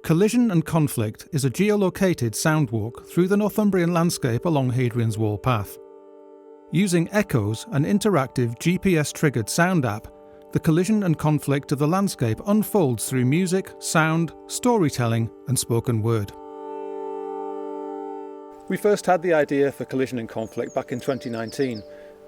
Collision and Conflict is a geolocated sound walk through the Northumbrian landscape along Hadrian's Wall path. Using echoes, an interactive GPS-triggered sound app, the collision and conflict of the landscape unfolds through music, sound, storytelling and spoken word. We first had the idea for Collision and Conflict back in 2019,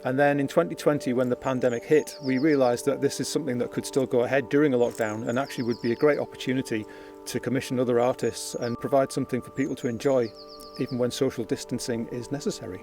and then in 2020 when the pandemic hit, we realised that this is something that could still go ahead during a lockdown and actually would be a great opportunity to commission other artists and provide something for people to enjoy, even when social distancing is necessary.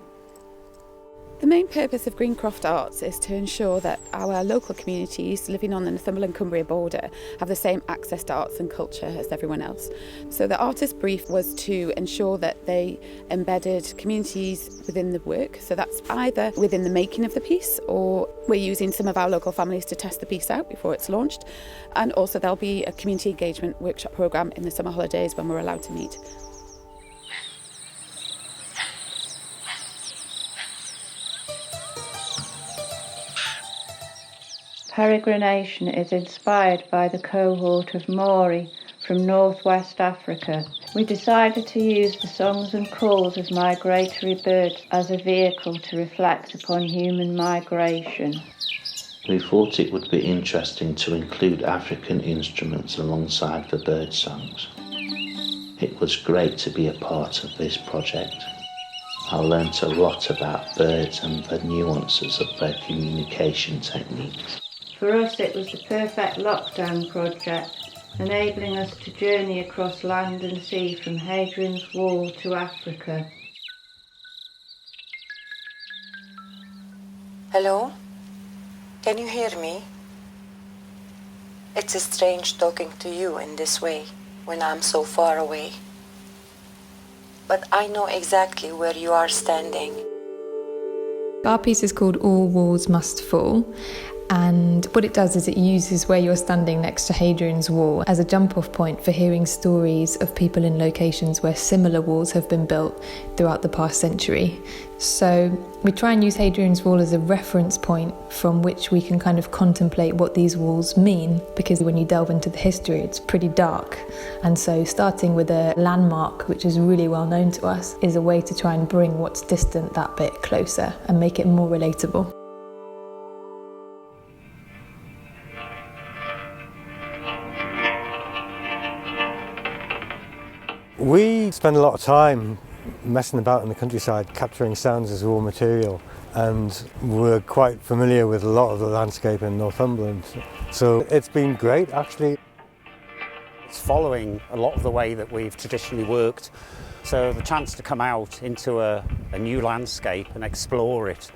The main purpose of Croft Arts is to ensure that our local communities living on the Northumberland-Cumbria border have the same access to arts and culture as everyone else. So the artist brief was to ensure that they embedded communities within the work. So that's either within the making of the piece, or we're using some of our local families to test the piece out before it's launched. And also there'll be a community engagement workshop programme in the summer holidays when we're allowed to meet. Peregrination is inspired by the cohort of Maori from northwest Africa. We decided to use the songs and calls of migratory birds as a vehicle to reflect upon human migration. We thought it would be interesting to include African instruments alongside the bird songs. It was great to be a part of this project. I learnt a lot about birds and the nuances of their communication techniques. For us, it was the perfect lockdown project, enabling us to journey across land and sea from Hadrian's Wall to Africa. Hello? Can you hear me? It's strange talking to you in this way when I'm so far away. But I know exactly where you are standing. Our piece is called All Walls Must Fall. And what it does is it uses where you're standing next to Hadrian's Wall as a jump-off point for hearing stories of people in locations where similar walls have been built throughout the past century. So we try and use Hadrian's Wall as a reference point from which we can kind of contemplate what these walls mean, because when you delve into the history, it's pretty dark. And so starting with a landmark, which is really well known to us, is a way to try and bring what's distant that bit closer and make it more relatable. We spend a lot of time messing about in the countryside, capturing sounds as raw material, and we're quite familiar with a lot of the landscape in Northumberland. So it's been great, actually. It's following a lot of the way that we've traditionally worked. So the chance to come out into a new landscape and explore it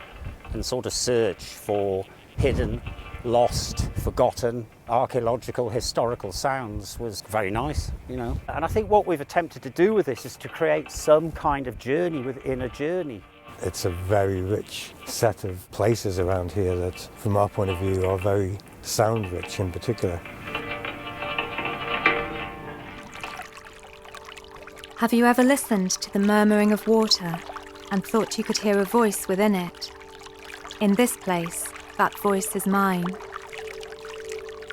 and sort of search for hidden, lost, forgotten, archeological, historical sounds was very nice, you know. And I think what we've attempted to do with this is to create some kind of journey within a journey. It's a very rich set of places around here that, from our point of view, are very sound rich in particular. Have you ever listened to the murmuring of water and thought you could hear a voice within it? In this place, that voice is mine.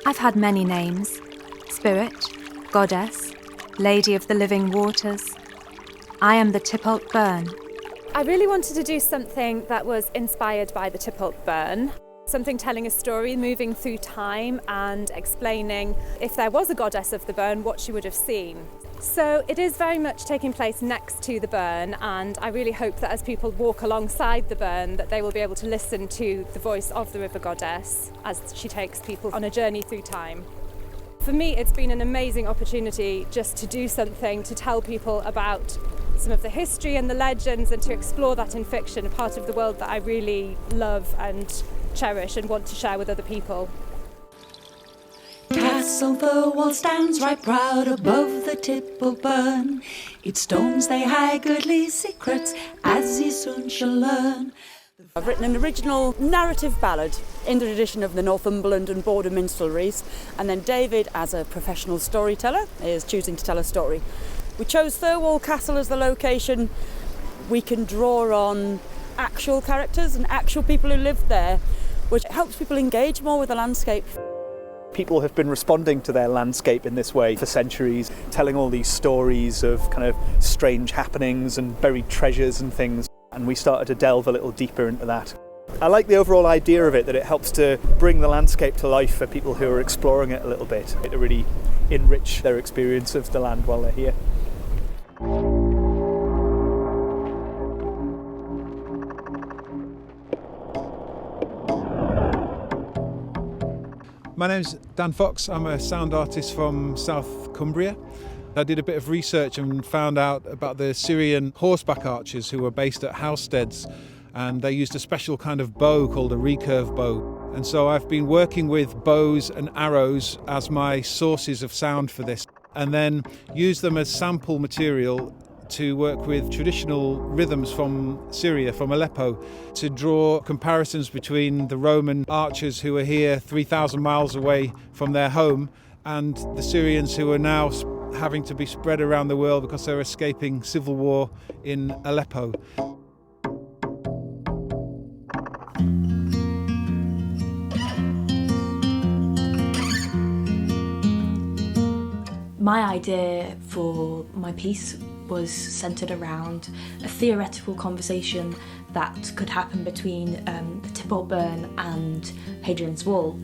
I've had many names: Spirit, Goddess, Lady of the Living Waters. I am the Tipalt Burn. I really wanted to do something that was inspired by the Tipalt Burn. Something telling a story, moving through time and explaining if there was a goddess of the burn, what she would have seen. So it is very much taking place next to the burn, and I really hope that as people walk alongside the burn that they will be able to listen to the voice of the river goddess as she takes people on a journey through time. For me, it's been an amazing opportunity just to do something to tell people about some of the history and the legends and to explore that in fiction, a part of the world that I really love and cherish and want to share with other people. Castle Thirlwall stands right proud above the Tipalt Burn. Its stones they hide goodly secrets, as ye soon shall learn. I've written an original narrative ballad in the tradition of the Northumberland and Border minstrelries, and then David, as a professional storyteller, is choosing to tell a story. We chose Thirlwall Castle as the location. We can draw on actual characters and actual people who lived there, which helps people engage more with the landscape. people have been responding to their landscape in this way for centuries, telling all these stories of kind of strange happenings and buried treasures and things. And we started to delve a little deeper into that. I like the overall idea of it, that it helps to bring the landscape to life for people who are exploring it a little bit, to really enrich their experience of the land while they're here. My name's Dan Fox. I'm a sound artist from South Cumbria. I did a bit of research and found out about the Syrian horseback archers who were based at housesteads, and they used a special kind of bow called a recurve bow. And so I've been working with bows and arrows as my sources of sound for this, and then use them as sample material to work with traditional rhythms from Syria, from Aleppo, to draw comparisons between the Roman archers who are here 3,000 miles away from their home and the Syrians who are now having to be spread around the world because they're escaping civil war in Aleppo. My idea for my piece was centred around a theoretical conversation that could happen between the Tipple Burn and Hadrian's Wall.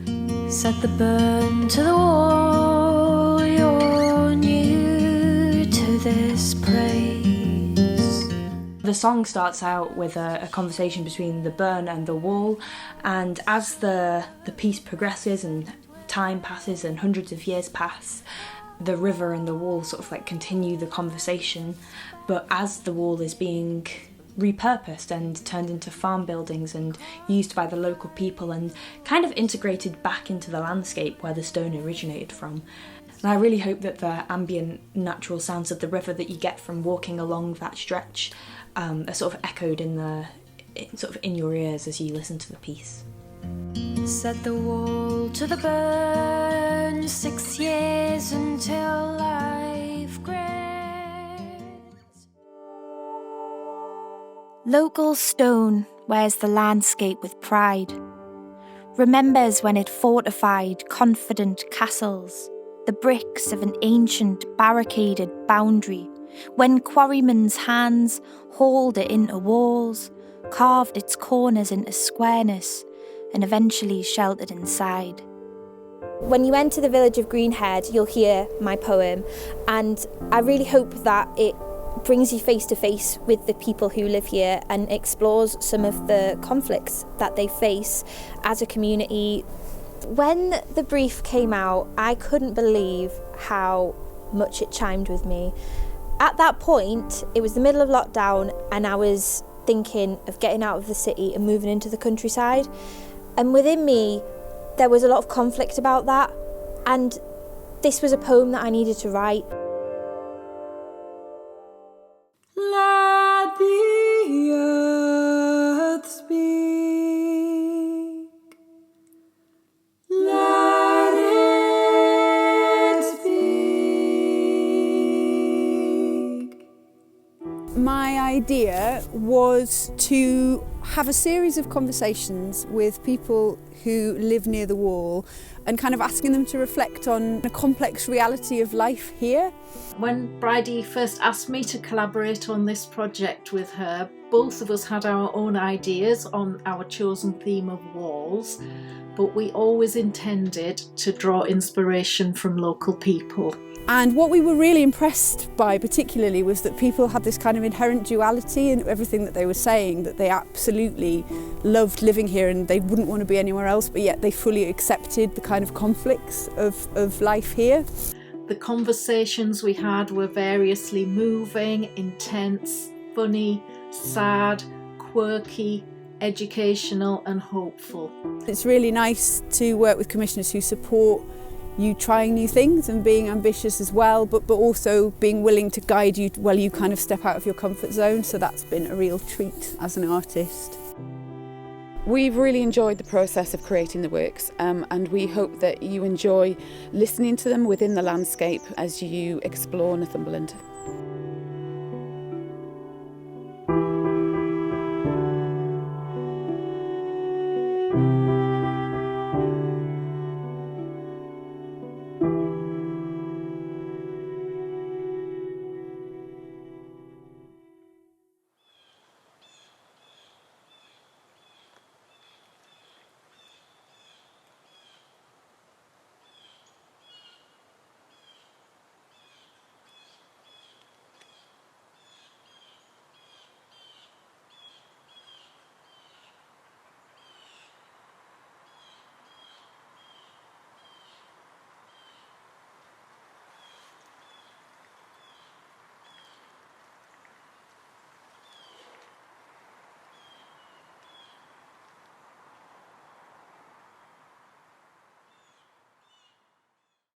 Set the burn to the wall, you're new to this place. The song starts out with a conversation between the burn and the wall, and as the piece progresses and time passes and hundreds of years pass, the river and the wall sort of like continue the conversation, but as the wall is being repurposed and turned into farm buildings and used by the local people and kind of integrated back into the landscape where the stone originated from. And I really hope that the ambient natural sounds of the river that you get from walking along that stretch are sort of echoed in your ears as you listen to the piece. Set the wall to the burn, 6 years until life grows. Local stone wears the landscape with pride, remembers when it fortified confident castles, the bricks of an ancient barricaded boundary, when quarrymen's hands hauled it into walls, carved its corners into squareness, and eventually sheltered inside. When you enter the village of Greenhead, you'll hear my poem, and I really hope that it brings you face to face with the people who live here and explores some of the conflicts that they face as a community. When the brief came out, I couldn't believe how much it chimed with me. At that point, it was the middle of lockdown, and I was thinking of getting out of the city and moving into the countryside. And within me, there was a lot of conflict about that, and this was a poem that I needed to write. Let the earth speak, let it speak. My idea was to have a series of conversations with people who live near the wall and kind of asking them to reflect on the complex reality of life here. When Bridie first asked me to collaborate on this project with her, both of us had our own ideas on our chosen theme of walls, but we always intended to draw inspiration from local people. And what we were really impressed by particularly was that people had this kind of inherent duality in everything that they were saying, that they absolutely loved living here and they wouldn't want to be anywhere else, but yet they fully accepted the kind of conflicts of life here. The conversations we had were variously moving, intense, funny, sad, quirky, educational and hopeful. It's really nice to work with commissioners who support you trying new things and being ambitious as well, but also being willing to guide you while you kind of step out of your comfort zone. So that's been a real treat as an artist. We've really enjoyed the process of creating the works, and we hope that you enjoy listening to them within the landscape as you explore Northumberland.